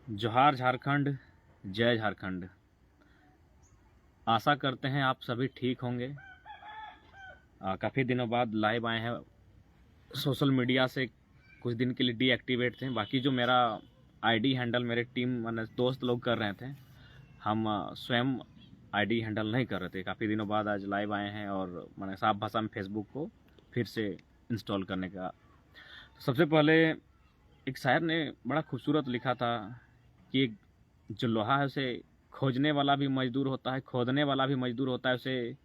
जोहार झारखंड, जय झारखंड। आशा करते हैं आप सभी ठीक होंगे। काफ़ी दिनों बाद लाइव आए हैं। सोशल मीडिया से कुछ दिन के लिए डीएक्टिवेट थे। बाकी जो मेरा आईडी हैंडल मेरे टीम माने दोस्त लोग कर रहे थे, हम स्वयं आईडी हैंडल नहीं कर रहे थे। काफ़ी दिनों बाद आज लाइव आए हैं और मैंने साफ भाषा में फेसबुक को फिर से इंस्टॉल करने का। तो सबसे पहले एक शायर ने बड़ा खूबसूरत लिखा था कि जो लोहा है उसे खोजने वाला भी मजदूर होता है, खोदने वाला भी मजदूर होता है, उसे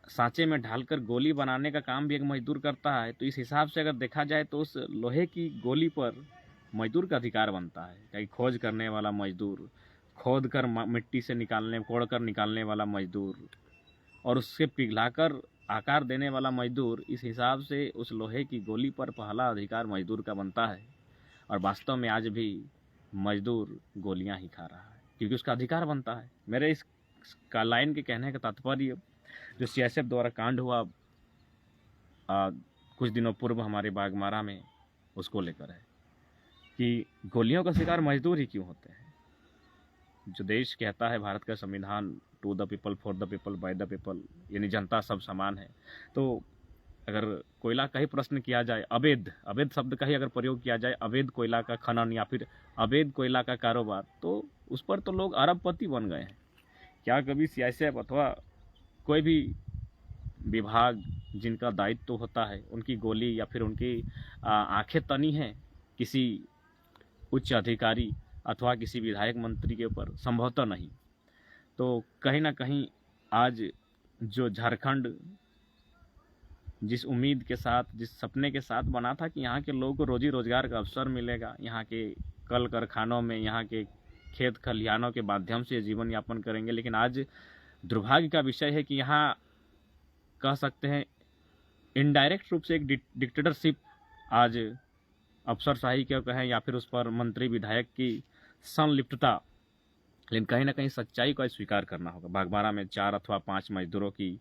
सांचे में ढालकर गोली बनाने का काम भी एक मजदूर करता है। तो इस हिसाब से अगर देखा जाए तो उस लोहे की गोली पर मजदूर का अधिकार बनता है। कहीं खोज करने वाला मजदूर, खोद कर मिट्टी से निकालने, कोड़ कर निकालने वाला मजदूर और उससे पिघलाकर आकार देने वाला मजदूर, इस हिसाब से उस लोहे की गोली पर पहला अधिकार मजदूर का बनता है। और वास्तव में आज भी मजदूर गोलियां ही खा रहा है क्योंकि उसका अधिकार बनता है। मेरे इस का लाइन के कहने का तात्पर्य जो सीएसएफ द्वारा कांड हुआ कुछ दिनों पूर्व हमारे बागमारा में, उसको लेकर है कि गोलियों का शिकार मजदूर ही क्यों होते हैं। जो देश कहता है भारत का संविधान, to the people, for the people, by the people, यानी जनता सब समान है। तो अगर कोयला का ही प्रश्न किया जाए, अवैध अवैध शब्द का ही अगर प्रयोग किया जाए, अवैध कोयला का खनन या फिर अवैध कोयला का कारोबार, तो उस पर तो लोग अरबपति बन गए हैं। क्या कभी सीआईएसएफ अथवा कोई भी विभाग जिनका दायित्व तो होता है, उनकी गोली या फिर उनकी आंखें तनी हैं किसी उच्च अधिकारी अथवा किसी विधायक मंत्री के ऊपर? संभवतः नहीं। तो कहीं ना कहीं आज जो झारखंड जिस उम्मीद के साथ, जिस सपने के साथ बना था कि यहाँ के लोगों को रोजी रोजगार का अवसर मिलेगा, यहाँ के कल कारखानों में, यहाँ के खेत खलिहानों के माध्यम से जीवन यापन करेंगे, लेकिन आज दुर्भाग्य का विषय है कि यहाँ कह सकते हैं इनडायरेक्ट रूप से एक डिक्टेटरशिप आज अफसरशाही के कहें या फिर उस पर मंत्री विधायक की संलिप्तता, लेकिन कहीं ना कहीं सच्चाई को स्वीकार करना होगा। बागबारा में 4 अथवा 5 मजदूरों की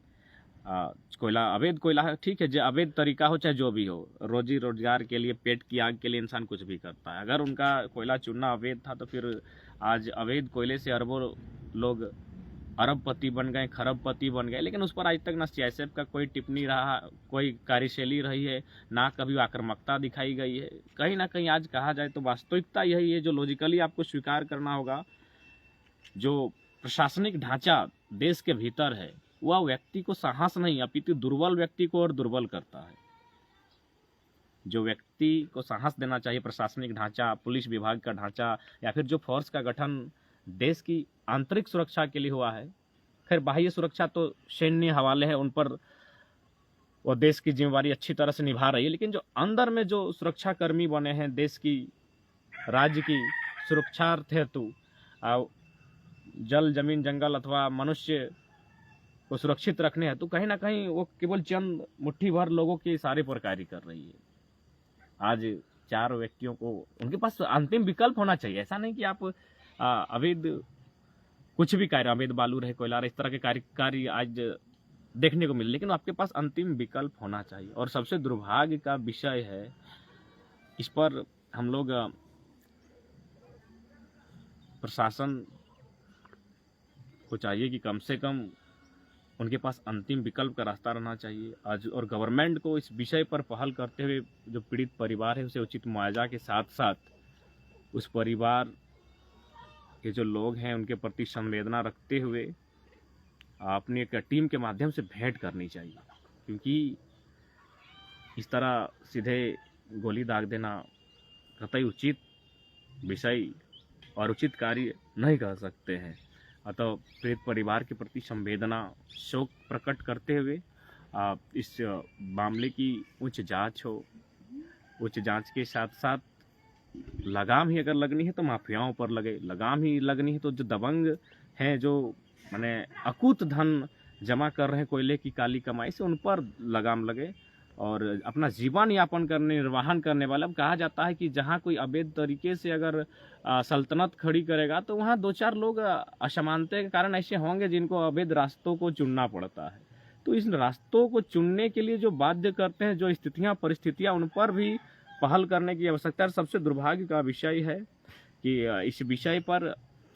कोयला, अवैध कोयला है, ठीक है, जो अवैध तरीका हो चाहे जो भी हो, रोजी रोजगार के लिए, पेट की आग के लिए इंसान कुछ भी करता है। अगर उनका कोयला चुनना अवैध था तो फिर आज अवैध कोयले से अरबों लोग अरबपति बन गए, खरबपति बन गए, लेकिन उस पर आज तक ना सीआईएसएफ का कोई टिप्पणी रहा, कोई कार्यशैली रही है, ना कभी आक्रामकता दिखाई गई है। कहीं ना कहीं आज कहा जाए तो वास्तविकता यही है जो लॉजिकली आपको स्वीकार करना होगा। जो प्रशासनिक ढांचा देश के भीतर है वह व्यक्ति को साहस नहीं अपितु दुर्बल व्यक्ति को और दुर्बल करता है। जो व्यक्ति को साहस देना चाहिए, प्रशासनिक ढांचा, पुलिस विभाग का ढांचा या फिर जो फोर्स का गठन देश की आंतरिक सुरक्षा के लिए हुआ है, खैर बाह्य सुरक्षा तो सैन्य हवाले है, उन पर वो देश की जिम्मेवारी अच्छी तरह से निभा रही है, लेकिन जो अंदर में जो सुरक्षा कर्मी बने हैं देश की, राज्य की सुरक्षार्थ हेतु जल, जमीन, जंगल अथवा मनुष्य को सुरक्षित रखने हैं, तो कहीं ना कहीं वो केवल चंद मुट्ठी भर लोगों के इशारे पर कार्य कर रही है। आज 4 व्यक्तियों को, उनके पास अंतिम विकल्प होना चाहिए। ऐसा नहीं कि आप अवैध कुछ भी कार्य, अवैध बालू रहे, कोयला रहे, इस तरह के कार्य आज देखने को मिले, लेकिन आपके पास अंतिम विकल्प होना चाहिए। और सबसे दुर्भाग्य का विषय है, इस पर हम लोग प्रशासन को चाहिए कि कम से कम उनके पास अंतिम विकल्प का रास्ता रहना चाहिए आज, और गवर्नमेंट को इस विषय पर पहल करते हुए जो पीड़ित परिवार है उसे उचित मुआवजा के साथ साथ उस परिवार के जो लोग हैं उनके प्रति संवेदना रखते हुए अपनी एक टीम के माध्यम से भेंट करनी चाहिए। क्योंकि इस तरह सीधे गोली दाग देना कतई उचित विषय और उचित कार्य नहीं कर सकते हैं। अतः पीड़ित परिवार के प्रति संवेदना, शोक प्रकट करते हुए इस मामले की उच्च जांच हो, उच्च जांच के साथ साथ लगाम ही अगर लगनी है तो माफियाओं पर लगे, लगाम ही लगनी है तो जो दबंग हैं, जो माने अकूत धन जमा कर रहे हैं कोयले की काली कमाई से, उन पर लगाम लगे और अपना जीवन यापन करने, निर्वाहन करने वाला। अब कहा जाता है कि जहाँ कोई अवैध तरीके से अगर सल्तनत खड़ी करेगा तो वहाँ 2-4 लोग असमानता के कारण ऐसे होंगे जिनको अवैध रास्तों को चुनना पड़ता है। तो इस रास्तों को चुनने के लिए जो बाध्य करते हैं, जो स्थितियाँ, परिस्थितियाँ, उन पर भी पहल करने की आवश्यकता है। सबसे दुर्भाग्य का विषय है कि इस विषय पर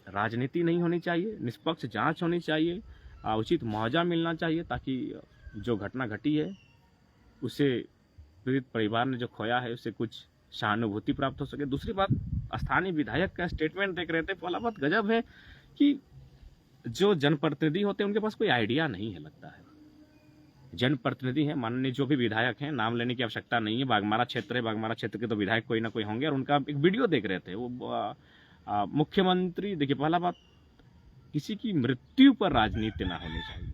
राजनीति नहीं होनी चाहिए, निष्पक्ष जांच होनी चाहिए, उचित मुआवजा मिलना चाहिए, ताकि जो घटना घटी है उसे पीड़ित परिवार ने जो खोया है उससे कुछ सहानुभूति प्राप्त हो सके। दूसरी बात, स्थानीय विधायक का स्टेटमेंट देख रहे थे, पहला बात गजब है कि जो जनप्रतिनिधि होते हैं उनके पास कोई आइडिया नहीं है। लगता है जनप्रतिनिधि हैं, माननीय जो भी विधायक हैं, नाम लेने की आवश्यकता नहीं है, बाघमारा क्षेत्र है, बाघमारा क्षेत्र के तो विधायक कोई ना कोई होंगे, और उनका एक वीडियो देख रहे थे। वो मुख्यमंत्री, देखिए पहला बात, किसी की मृत्यु पर राजनीति ना होनी चाहिए।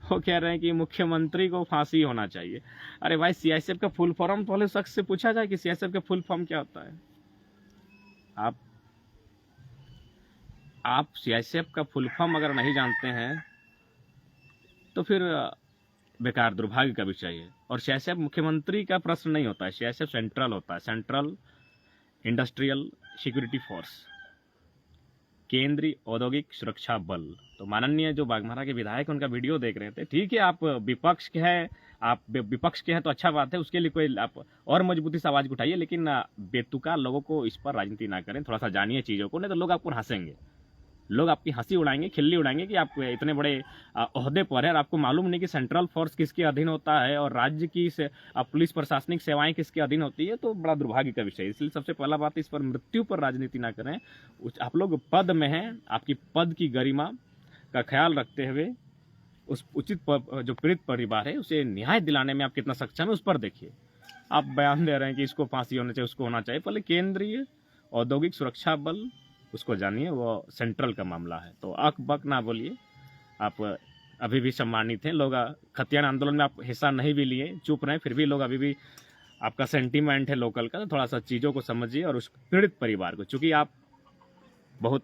वो कह रहे हैं कि मुख्यमंत्री को फांसी होना चाहिए। अरे भाई, सीआईएसएफ का फुल फॉर्म तो पहले शख्स से पूछा जाए कि सीआईएसएफ का फुल फॉर्म क्या होता है। आप सीआईएसएफ का फुल फॉर्म अगर नहीं जानते हैं तो फिर बेकार, दुर्भाग्य का विषय है। और सीआईएसएफ मुख्यमंत्री का प्रश्न नहीं होता है, सीआईएसएफ सेंट्रल होता है, सेंट्रल इंडस्ट्रियल सिक्योरिटी फोर्स, केंद्रीय औद्योगिक सुरक्षा बल। तो माननीय जो बाघमारा के विधायक उनका वीडियो देख रहे थे, ठीक है आप विपक्ष के हैं, आप विपक्ष के हैं तो अच्छा बात है, उसके लिए कोई आप और मजबूती से आवाज उठाइए, लेकिन बेतुका लोगों को इस पर राजनीति ना करें, थोड़ा सा जानिए चीज़ों को, नहीं तो लोग आपको हंसेंगे, लोग आपकी हंसी उड़ाएंगे, खिल्ली उड़ाएंगे कि आप इतने बड़े ओहदे पर हैं और आपको मालूम नहीं कि सेंट्रल फोर्स किसके अधीन होता है और राज्य की पुलिस प्रशासनिक सेवाएं किसके अधीन होती है। तो बड़ा दुर्भाग्य का विषय है। इसलिए सबसे पहला बात, इस पर मृत्यु पर राजनीति ना करें। आप लोग पद में हैं, आपकी पद की गरिमा का ख्याल रखते हुए उस उचित जो पीड़ित परिवार है उसे न्याय दिलाने में आप कितना सक्षम है उस पर देखिए। आप बयान दे रहे हैं कि इसको फांसी होना चाहिए, उसको होना चाहिए, पहले केंद्रीय औद्योगिक सुरक्षा बल, उसको जानिए, वो सेंट्रल का मामला है। तो अक बक ना बोलिए, आप अभी भी सम्मानित हैं। लोग खतियान आंदोलन में आप हिस्सा नहीं भी लिए, चुप रहे, फिर भी लोग अभी भी आपका सेंटीमेंट है लोकल का, तो थोड़ा सा चीज़ों को समझिए। और उस पीड़ित परिवार को, चूँकि आप बहुत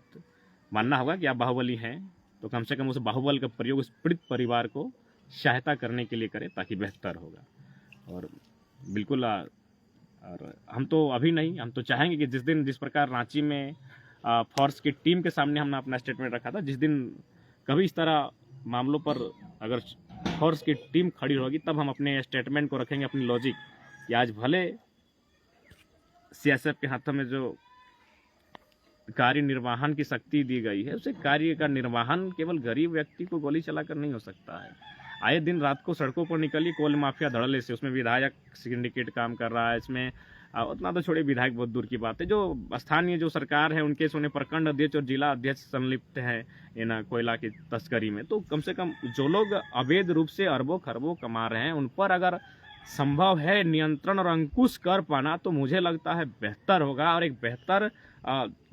मानना होगा कि आप बाहुबली हैं, तो कम से कम उस बाहुबल का प्रयोग उस पीड़ित परिवार को सहायता करने के लिए करें, ताकि बेहतर होगा। और बिल्कुल, और हम तो अभी नहीं, हम तो चाहेंगे कि जिस प्रकार रांची में फोर्स की टीम के सामने हमने अपना स्टेटमेंट रखा था, जिस दिन कभी इस तरह मामलों पर अगर फोर्स की टीम खड़ी होगी तब हम अपने स्टेटमेंट को रखेंगे, अपनी लॉजिक, कि आज भले सीआईएसएफ के हाथों में जो कार्य निर्वहन की शक्ति दी गई है, उसे कार्य का निर्वहन केवल गरीब व्यक्ति को गोली चलाकर नहीं हो सकता है। आए दिन रात को सड़कों पर निकलिए, कोल माफिया धड़ल्ले से, उसमें विधायक सिंडिकेट काम कर रहा है, इसमें उतना तो छोड़े, विधायक बहुत दूर की बात है, जो स्थानीय जो सरकार है उनके सोने प्रखंड अध्यक्ष और जिला अध्यक्ष संलिप्त हैं इन कोयला की तस्करी में। तो कम से कम जो लोग अवैध रूप से अरबों खरबों कमा रहे हैं उन पर अगर संभव है नियंत्रण और अंकुश कर पाना, तो मुझे लगता है बेहतर होगा। और एक बेहतर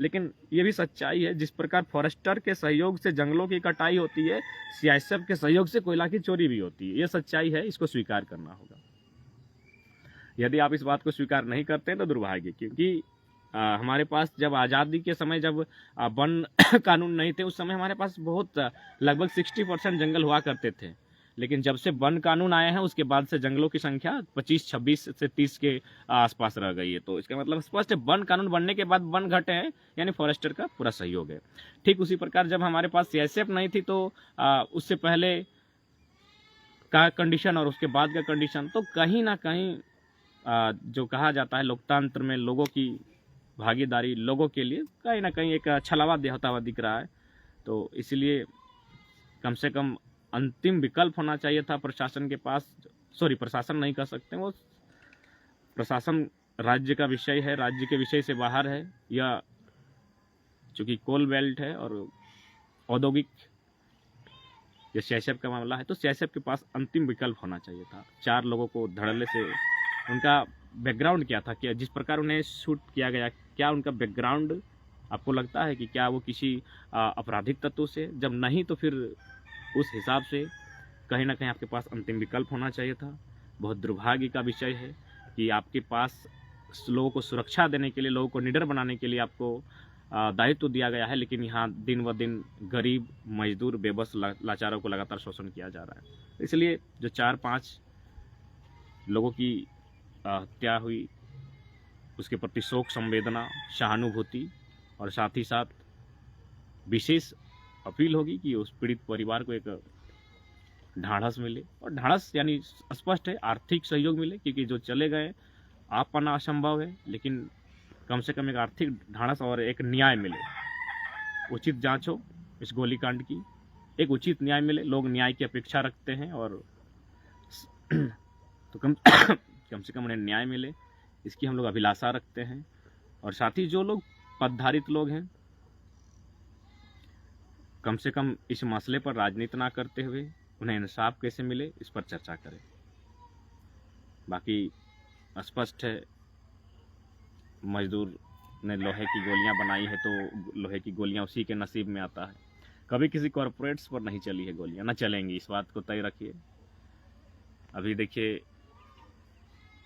लेकिन ये भी सच्चाई है, जिस प्रकार फॉरेस्टर के सहयोग से जंगलों की कटाई होती है, सीआईएसएफ के सहयोग से कोयला की चोरी भी होती है। ये सच्चाई है, इसको स्वीकार करना होगा। यदि आप इस बात को स्वीकार नहीं करते हैं तो दुर्भाग्य, क्योंकि हमारे पास जब आज़ादी के समय जब वन कानून नहीं थे, उस समय हमारे पास बहुत लगभग 60% जंगल हुआ करते थे। लेकिन जब से वन कानून आए हैं उसके बाद से जंगलों की संख्या 25, 26 से 30 के आसपास रह गई है। तो इसका मतलब स्पष्ट है, वन कानून बनने के बाद वन घटे हैं, यानी फॉरेस्टर का पूरा सहयोग है। ठीक उसी प्रकार जब हमारे पास सीआईएसएफ नहीं थी तो उससे पहले का कंडीशन और उसके बाद का कंडीशन, तो कहीं ना कहीं जो कहा जाता है लोकतंत्र में लोगों की भागीदारी, लोगों के लिए कहीं ना कहीं एक छलावा होता हुआ दिख रहा है। तो इसलिए कम से कम अंतिम विकल्प होना चाहिए था प्रशासन के पास। प्रशासन नहीं कर सकते, वो प्रशासन राज्य का विषय है, राज्य के विषय से बाहर है। यह चूँकि कोल बेल्ट है और औद्योगिक ये सीआईएसएफ का मामला है, तो सीआईएसएफ के पास अंतिम विकल्प होना चाहिए था। 4 लोगों को धड़ल्ले से, उनका बैकग्राउंड क्या था, क्या जिस प्रकार उन्हें शूट किया गया, क्या उनका बैकग्राउंड आपको लगता है कि क्या वो किसी आपराधिक तत्व से, जब नहीं तो फिर उस हिसाब से कहीं ना कहीं आपके पास अंतिम विकल्प होना चाहिए था। बहुत दुर्भाग्य का विषय है कि आपके पास लोगों को सुरक्षा देने के लिए, लोगों को निडर बनाने के लिए आपको दायित्व दिया गया है, लेकिन यहाँ दिन व दिन गरीब, मजदूर, बेबस लाचारों को लगातार शोषण किया जा रहा है। इसलिए जो 4-5 लोगों की हत्या हुई उसके प्रति शोक संवेदना, सहानुभूति और साथ ही साथ विशेष अपील होगी कि उस पीड़ित परिवार को एक ढाढ़स मिले, और ढाढ़स यानी स्पष्ट है आर्थिक सहयोग मिले, क्योंकि जो चले गए आप पाना असंभव है, लेकिन कम से कम एक आर्थिक ढाढ़स और एक न्याय मिले, उचित जांच हो इस गोलीकांड की, एक उचित न्याय मिले। लोग न्याय की अपेक्षा रखते हैं और तो कम से कम उन्हें न्याय मिले, इसकी हम लोग अभिलाषा रखते हैं। और साथ ही जो लोग पदधारित लोग हैं, कम से कम इस मसले पर राजनीति ना करते हुए उन्हें इंसाफ कैसे मिले इस पर चर्चा करें। बाकी स्पष्ट है, मजदूर ने लोहे की गोलियां बनाई है तो लोहे की गोलियां उसी के नसीब में आता है। कभी किसी कॉरपोरेट्स पर नहीं चली है गोलियां, ना चलेंगी, इस बात को तय रखिए। अभी देखिए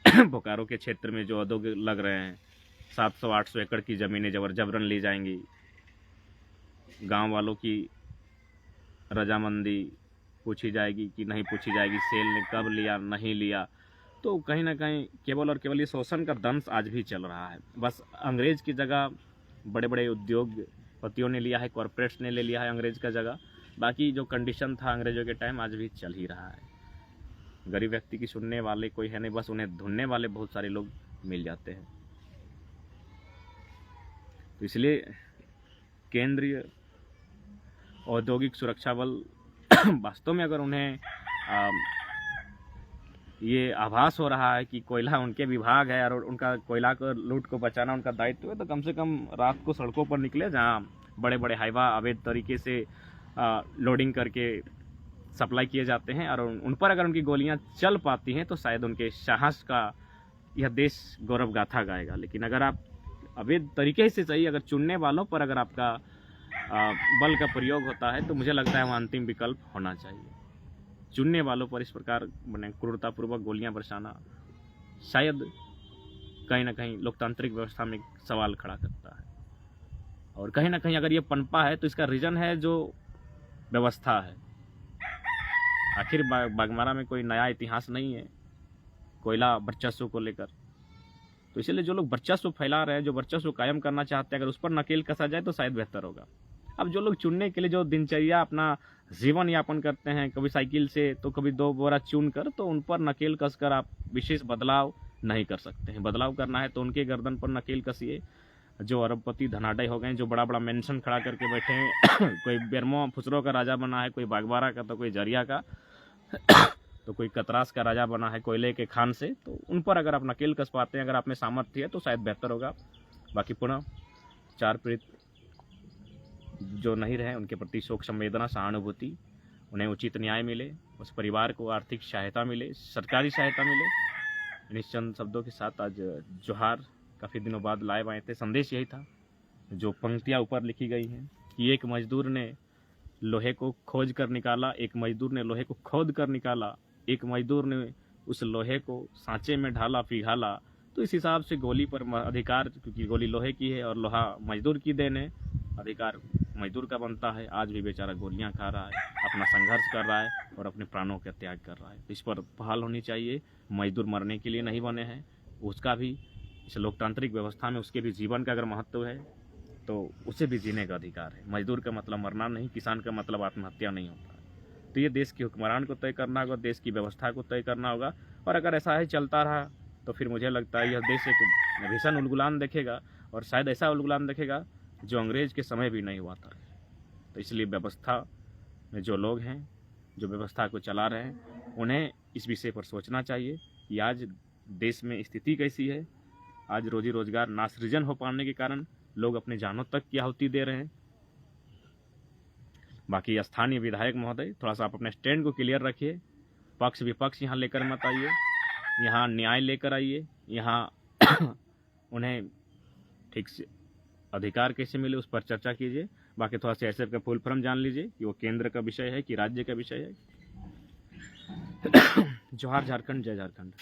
बोकारो के क्षेत्र में जो उद्योग लग रहे हैं, 700-800 एकड़ की ज़मीनें जबरन ली जाएंगी। गांव वालों की रजामंदी पूछी जाएगी कि नहीं पूछी जाएगी, सेल ने कब लिया नहीं लिया। तो कहीं ना कहीं केवल और केवल ये शोषण का दंश आज भी चल रहा है। बस अंग्रेज की जगह बड़े बड़े उद्योगपतियों ने लिया है, कॉरपोरेट्स ने ले लिया है अंग्रेज का जगह। बाकी जो कंडीशन था अंग्रेजों के टाइम आज भी चल ही रहा है। गरीब व्यक्ति की सुनने वाले कोई है नहीं, बस उन्हें ढूंढने वाले बहुत सारे लोग मिल जाते हैं। तो इसलिए केंद्रीय औद्योगिक सुरक्षा बल वास्तव में अगर उन्हें ये आभास हो रहा है कि कोयला उनके विभाग है और उनका कोयला को लूट को बचाना उनका दायित्व है, तो कम से कम रात को सड़कों पर निकले, जहां बड़े बड़े हाईवा अवैध तरीके से लोडिंग करके सप्लाई किए जाते हैं, और उन पर अगर उनकी गोलियां चल पाती हैं तो शायद उनके साहस का यह देश गौरव गाथा गाएगा। लेकिन अगर आप अवैध तरीके से सही, अगर चुनने वालों पर अगर आपका बल का प्रयोग होता है, तो मुझे लगता है वह अंतिम विकल्प होना चाहिए। चुनने वालों पर इस प्रकार मैंने क्रूरतापूर्वक गोलियां बरसाना शायद कहीं ना कहीं लोकतांत्रिक व्यवस्था में सवाल खड़ा करता है। और कहीं ना कहीं अगर ये पनपा है तो इसका रीजन है जो व्यवस्था है। आखिर बाघमारा में कोई नया इतिहास नहीं है कोयला वर्चस्व को लेकर। तो इसलिए जो लोग वर्चस्व फैला रहे हैं, जो वर्चस्व कायम करना चाहते हैं, अगर उस पर नकेल कसा जाए तो शायद बेहतर होगा। अब जो लोग चुनने के लिए जो दिनचर्या अपना जीवन यापन करते हैं, कभी साइकिल से तो कभी 2 बोरा चुन कर, तो उन पर नकेल कसकर आप विशेष बदलाव नहीं कर सकते हैं। बदलाव करना है तो उनके गर्दन पर नकेल कसिए जो अरबपति धनाढ्य हो गए, जो बड़ा बड़ा मेंशन खड़ा करके बैठे हैं। कोई बेरमो फुसरो का राजा बना है, कोई बागबारा का, तो कोई जरिया का, तो कोई कतरास का राजा बना है कोयले के खान से। तो उन पर अगर आप नकेल कस पाते हैं, अगर आप में सामर्थ्य है, तो शायद बेहतर होगा। बाकी पुनः 4 पीड़ित जो नहीं रहे उनके प्रति शोक संवेदना, सहानुभूति, उन्हें उचित न्याय मिले, उस परिवार को आर्थिक सहायता मिले, सरकारी सहायता मिले। इन चंद शब्दों के साथ आज जोहार काफ़ी दिनों बाद लाइव आए थे। संदेश यही था जो पंक्तियाँ ऊपर लिखी गई हैं कि एक मजदूर ने लोहे को खोज कर निकाला, एक मजदूर ने लोहे को खोद कर निकाला, एक मजदूर ने उस लोहे को सांचे में ढाला पिघाला। तो इस हिसाब से गोली पर अधिकार, क्योंकि गोली लोहे की है और लोहा मजदूर की देन है, अधिकार मजदूर का बनता है। आज भी बेचारा गोलियां खा रहा है, अपना संघर्ष कर रहा है और अपने प्राणों का त्याग कर रहा है। इस पर पहल होनी चाहिए। मजदूर मरने के लिए नहीं बने हैं, उसका भी इस लोकतांत्रिक व्यवस्था में उसके भी जीवन का अगर महत्व है तो उसे भी जीने का अधिकार है। मजदूर का मतलब मरना नहीं, किसान का मतलब आत्महत्या नहीं होता है। तो ये देश के हुक्मरान को तय करना होगा, देश की व्यवस्था को तय करना होगा। और अगर ऐसा ही चलता रहा तो फिर मुझे लगता है यह देश एक भीषण उलगुलान देखेगा, और शायद ऐसा उलगुलान देखेगा जो अंग्रेज के समय भी नहीं हुआ था। तो इसलिए व्यवस्था में जो लोग हैं, जो व्यवस्था को चला रहे हैं, उन्हें इस विषय पर सोचना चाहिए कि आज देश में स्थिति कैसी है। आज रोजी रोजगार नासृजन हो पाने के कारण लोग अपने जानों तक की आहुति दे रहे हैं। बाकी स्थानीय विधायक महोदय, थोड़ा सा आप अपने स्टैंड को क्लियर रखिए। पक्ष विपक्ष यहाँ लेकर मत आइए, यहाँ न्याय लेकर आइए। यहाँ उन्हें ठीक से अधिकार कैसे मिले उस पर चर्चा कीजिए। बाकी थोड़ा सा एसएफ का फुल फॉर्म जान लीजिए कि वो केंद्र का विषय है कि राज्य का विषय है। जोहार झारखंड, जय झारखंड।